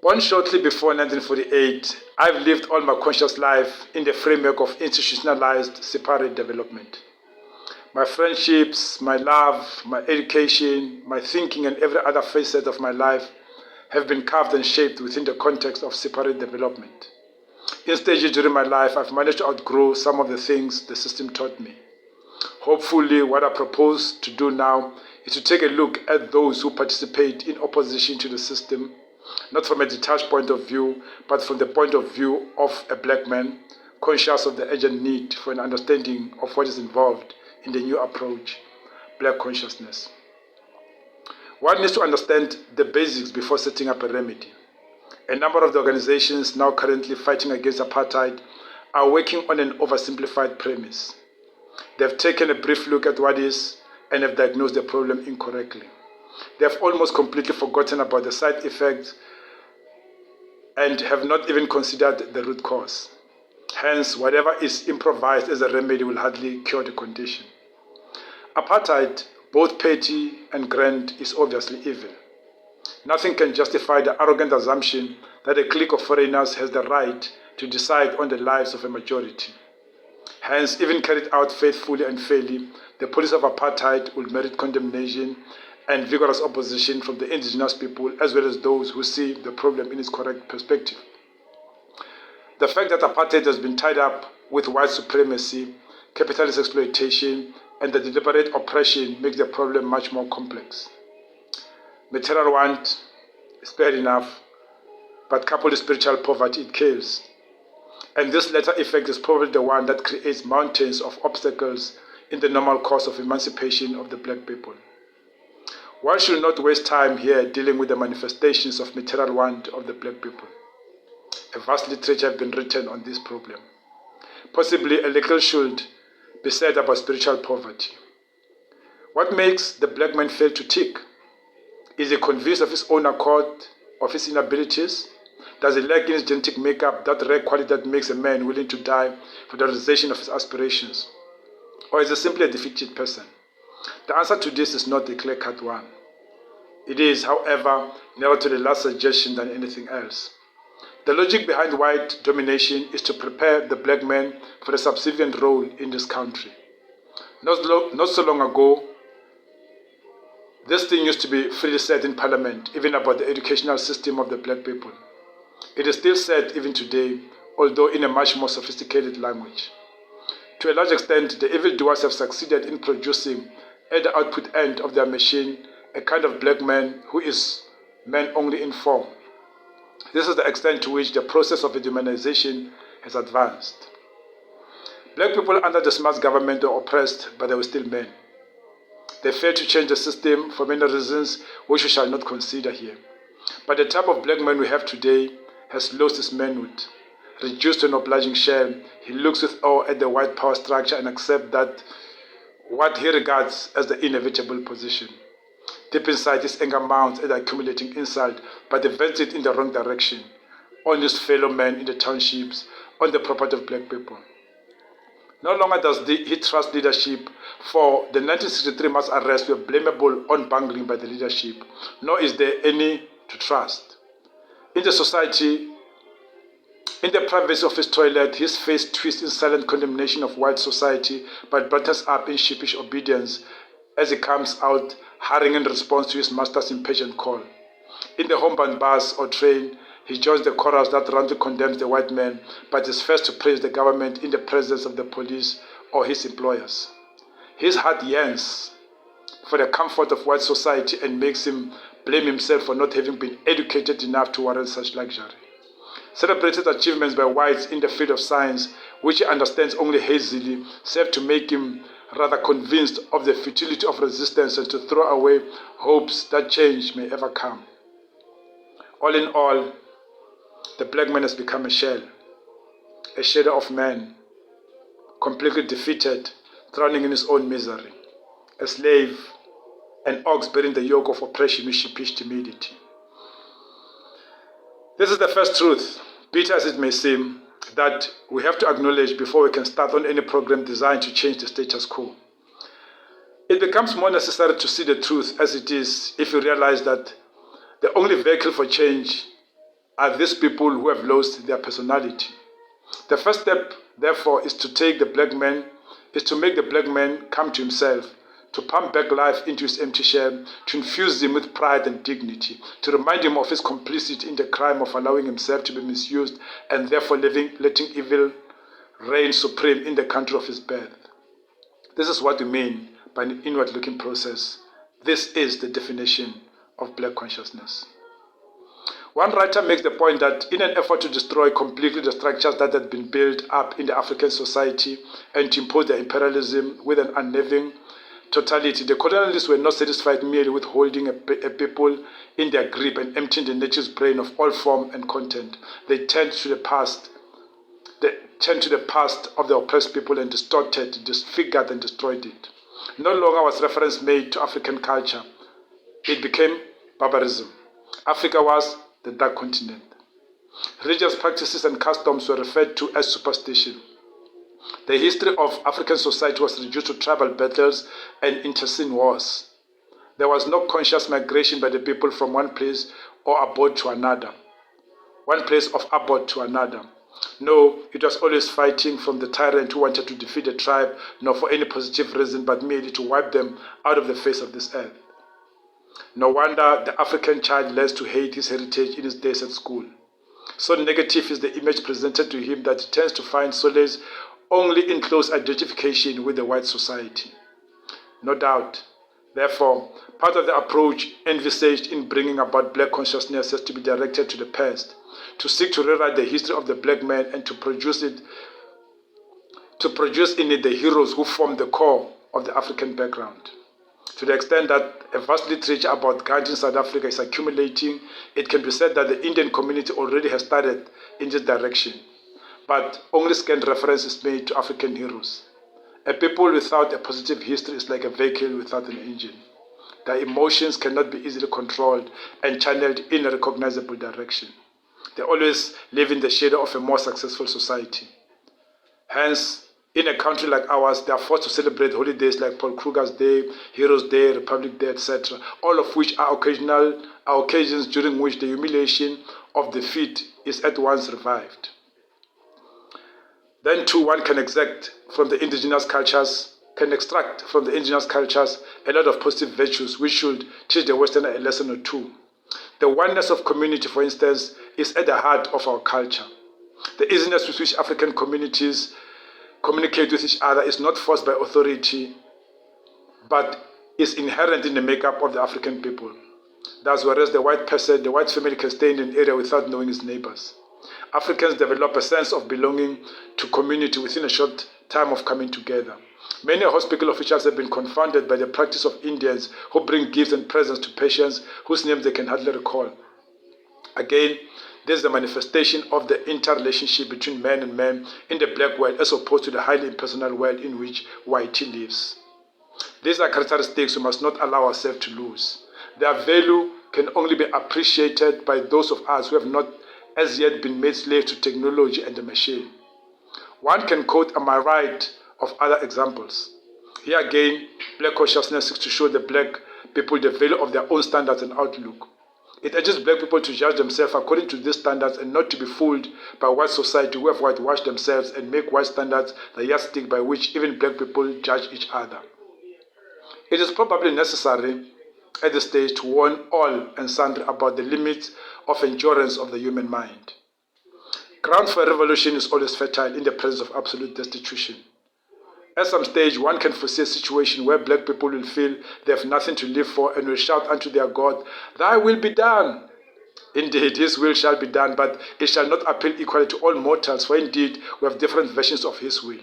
Born shortly before 1948, I've lived all my conscious life in the framework of institutionalized separate development. My friendships, my love, my education, my thinking, and every other facet of my life have been carved and shaped within the context of separate development. In stages during my life, I've managed to outgrow some of the things the system taught me. Hopefully, what I propose to do now is to take a look at those who participate in opposition to the system, not from a detached point of view, but from the point of view of a black man, conscious of the urgent need for an understanding of what is involved in the new approach, black consciousness. One needs to understand the basics before setting up a remedy. A number of the organizations now currently fighting against apartheid are working on an oversimplified premise. They've taken a brief look at what is and have diagnosed the problem incorrectly. They have almost completely forgotten about the side effects and have not even considered the root cause. Hence, whatever is improvised as a remedy will hardly cure the condition. Apartheid, both petty and grand, is obviously evil. Nothing can justify the arrogant assumption that a clique of foreigners has the right to decide on the lives of a majority. Hence, even carried out faithfully and fairly, the policy of apartheid will merit condemnation and vigorous opposition from the indigenous people as well as those who see the problem in its correct perspective. The fact that apartheid has been tied up with white supremacy, capitalist exploitation, and the deliberate oppression makes the problem much more complex. Material want is bad enough, but coupled with spiritual poverty, it kills. And this latter effect is probably the one that creates mountains of obstacles in the normal course of emancipation of the black people. One should not waste time here dealing with the manifestations of material want of the black people. A vast literature has been written on this problem. Possibly a little should be said about spiritual poverty. What makes the black man fail to tick? Is he convinced of his own accord, of his inabilities? Does he lack in his genetic makeup that rare quality that makes a man willing to die for the realization of his aspirations? Or is he simply a defeated person? The answer to this is not a clear-cut one. It is, however, nearer to the last suggestion than anything else. The logic behind white domination is to prepare the black man for a subservient role in this country. Not so long ago, this thing used to be freely said in Parliament, even about the educational system of the black people. It is still said even today, although in a much more sophisticated language. To a large extent, the evildoers have succeeded in producing, at the output end of their machine, a kind of black man who is man only in form. This is the extent to which the process of dehumanization has advanced. Black people under the smart government were oppressed, but they were still men. They failed to change the system for many reasons which we shall not consider here. But the type of black man we have today has lost his manhood. Reduced to an obliging shell, he looks with awe at the white power structure and accepts that what he regards as the inevitable position. Deep inside, his anger mounts at the accumulating insult, but he vents it in the wrong direction, on his fellow men in the townships, on the property of black people. No longer does he trust leadership, for the 1963 mass arrests were blamable on bungling by the leadership, nor is there any to trust. In the society, in the privacy of his toilet, his face twists in silent condemnation of white society, but butters up in sheepish obedience as he comes out, hurrying in response to his master's impatient call. In the homebound bus or train, he joins the chorus that roundly condemns the white man, but is first to praise the government in the presence of the police or his employers. His heart yearns for the comfort of white society and makes him blame himself for not having been educated enough to warrant such luxury. Celebrated achievements by whites in the field of science, which he understands only hazily, serve to make him rather convinced of the futility of resistance and to throw away hopes that change may ever come. All in all, the black man has become a shell, a shadow of man, completely defeated, drowning in his own misery, a slave, an ox bearing the yoke of oppression with sheepish timidity. This is the first truth, bitter as it may seem, that we have to acknowledge before we can start on any program designed to change the status quo. It becomes more necessary to see the truth as it is if you realize that the only vehicle for change are these people who have lost their personality. The first step, therefore, is to make the black man come to himself, to pump back life into his empty shell, to infuse him with pride and dignity, to remind him of his complicity in the crime of allowing himself to be misused and therefore letting evil reign supreme in the country of his birth. This is what we mean by an inward-looking process. This is the definition of black consciousness. One writer makes the point that in an effort to destroy completely the structures that had been built up in the African society and to impose their imperialism with an unnerving totality, the colonialists were not satisfied merely with holding a people in their grip and emptying the native's brain of all form and content. They turned to the past of the oppressed people and distorted, disfigured, and destroyed it. No longer was reference made to African culture. It became barbarism. Africa was the Dark Continent. Religious practices and customs were referred to as superstition. The history of African society was reduced to tribal battles and intestine wars. There was no conscious migration by the people from one place of abode to another. No, it was always fighting from the tyrant who wanted to defeat the tribe, not for any positive reason, but merely to wipe them out of the face of this earth. No wonder the African child learns to hate his heritage in his days at school. So negative is the image presented to him that he tends to find solace only in close identification with the white society. No doubt, therefore, part of the approach envisaged in bringing about black consciousness has to be directed to the past, to seek to rewrite the history of the black man and to produce in it the heroes who form the core of the African background. To the extent that a vast literature about Gandhi in South Africa is accumulating, it can be said that the Indian community already has started in this direction, but only scant reference is made to African heroes. A people without a positive history is like a vehicle without an engine. Their emotions cannot be easily controlled and channeled in a recognizable direction. They always live in the shadow of a more successful society. Hence, in a country like ours, they are forced to celebrate holidays like Paul Kruger's Day, Heroes' Day, Republic Day, etc., all of which are occasions during which the humiliation of defeat is at once revived. Then too, one can extract from the indigenous cultures a lot of positive virtues which should teach the Westerner a lesson or two. The oneness of community, for instance, is at the heart of our culture. The easiness with which African communities communicate with each other is not forced by authority, but is inherent in the makeup of the African people. Thus, whereas the white family can stay in an area without knowing its neighbors, Africans develop a sense of belonging to community within a short time of coming together. Many hospital officials have been confounded by the practice of Indians who bring gifts and presents to patients whose names they can hardly recall. Again, this is the manifestation of the interrelationship between man and man in the black world as opposed to the highly impersonal world in which whitey lives. These are characteristics we must not allow ourselves to lose. Their value can only be appreciated by those of us who have not as yet been made slaves to technology and the machine. One can quote a myriad of other examples. Here again, black consciousness seeks to show the black people the value of their own standards and outlook. It urges black people to judge themselves according to these standards and not to be fooled by white society who have whitewashed themselves and make white standards the yardstick by which even black people judge each other. It is probably necessary at this stage to warn all and sundry about the limits of endurance of the human mind. Ground for a revolution is always fertile in the presence of absolute destitution. At some stage, one can foresee a situation where black people will feel they have nothing to live for and will shout unto their God, "Thy will be done." Indeed, his will shall be done, but it shall not appeal equally to all mortals, for indeed we have different versions of his will.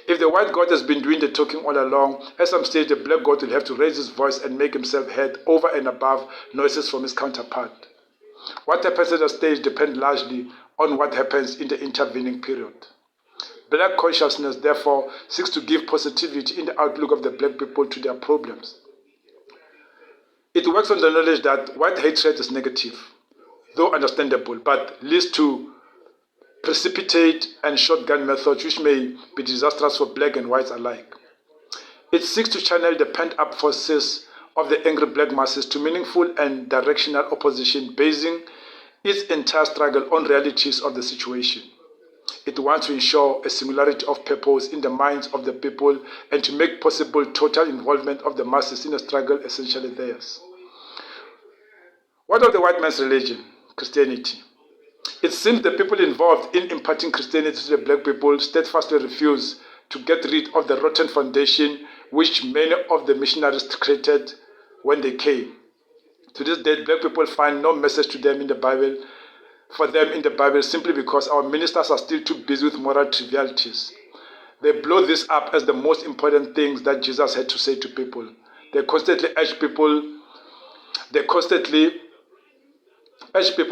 If the white God has been doing the talking all along, at some stage the black God will have to raise his voice and make himself heard over and above noises from his counterpart. What happens at that stage depends largely on what happens in the intervening period. Black consciousness, therefore, seeks to give positivity in the outlook of the black people to their problems. It works on the knowledge that white hatred is negative, though understandable, but leads to precipitate and shotgun methods which may be disastrous for black and whites alike. It seeks to channel the pent-up forces of the angry black masses to meaningful and directional opposition, basing its entire struggle on realities of the situation. It wants to ensure a similarity of purpose in the minds of the people and to make possible total involvement of the masses in a struggle essentially theirs. What of the white man's religion, Christianity? It seems the people involved in imparting Christianity to the black people steadfastly refuse to get rid of the rotten foundation which many of the missionaries created when they came. To this day, black people find no message to them in the Bible, for them in the Bible, simply because our ministers are still too busy with moral trivialities. They blow this up as the most important things that Jesus had to say to people. They constantly urge people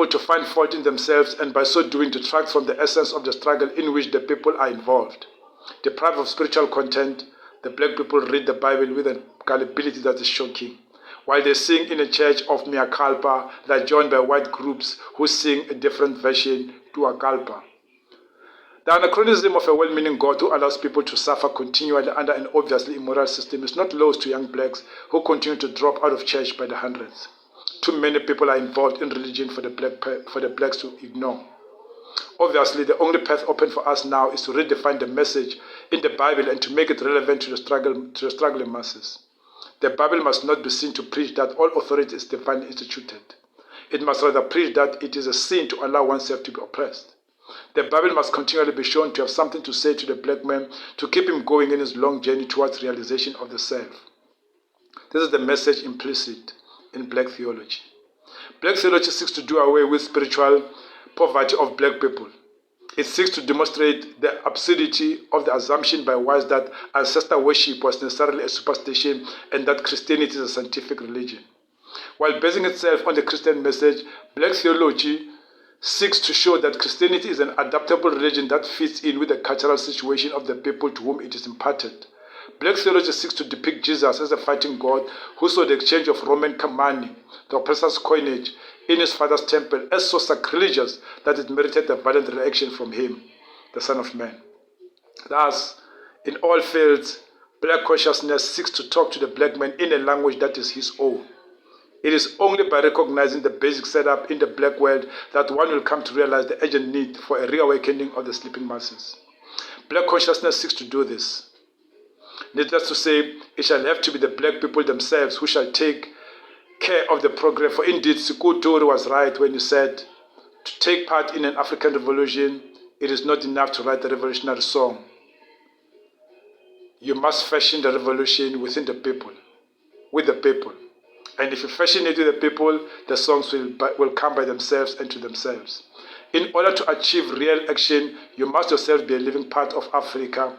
to find fault in themselves and by so doing detract from the essence of the struggle in which the people are involved. Deprived of spiritual content, the black people read the Bible with a gullibility that is shocking. While they sing in a church of mea culpa, they are joined by white groups who sing a different version to a culpa. The anachronism of a well-meaning God who allows people to suffer continually under an obviously immoral system is not lost to young blacks who continue to drop out of church by the hundreds. Too many people are involved in religion for the blacks to ignore. Obviously, the only path open for us now is to redefine the message in the Bible and to make it relevant to the struggling masses. The Bible must not be seen to preach that all authority is divinely instituted. It must rather preach that it is a sin to allow oneself to be oppressed. The Bible must continually be shown to have something to say to the black man to keep him going in his long journey towards realization of the self. This is the message implicit in black theology. Black theology seeks to do away with spiritual poverty of black people. It seeks to demonstrate the absurdity of the assumption by whites that ancestor worship was necessarily a superstition and that Christianity is a scientific religion. While basing itself on the Christian message, black theology seeks to show that Christianity is an adaptable religion that fits in with the cultural situation of the people to whom it is imparted. Black theology seeks to depict Jesus as a fighting God who saw the exchange of Roman money, the oppressor's coinage, in his father's temple as so sacrilegious that it merited a violent reaction from him, the Son of Man. Thus, in all fields, black consciousness seeks to talk to the black man in a language that is his own. It is only by recognizing the basic setup in the black world that one will come to realize the urgent need for a reawakening of the sleeping masses. Black consciousness seeks to do this. Needless to say, it shall have to be the black people themselves who shall take care of the program. For indeed, Sekou Toure was right when he said, to take part in an African revolution, it is not enough to write a revolutionary song. You must fashion the revolution within the people, with the people. And if you fashion it with the people, the songs will come by themselves and to themselves. In order to achieve real action, you must yourself be a living part of Africa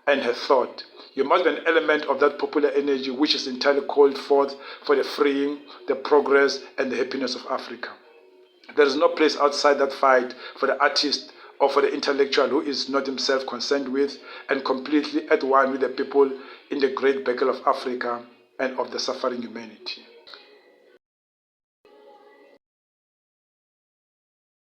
and her thought. You must be an element of that popular energy which is entirely called forth for the freeing, the progress, and the happiness of Africa. There is no place outside that fight for the artist or for the intellectual who is not himself concerned with and completely at one with the people in the great battle of Africa and of the suffering humanity.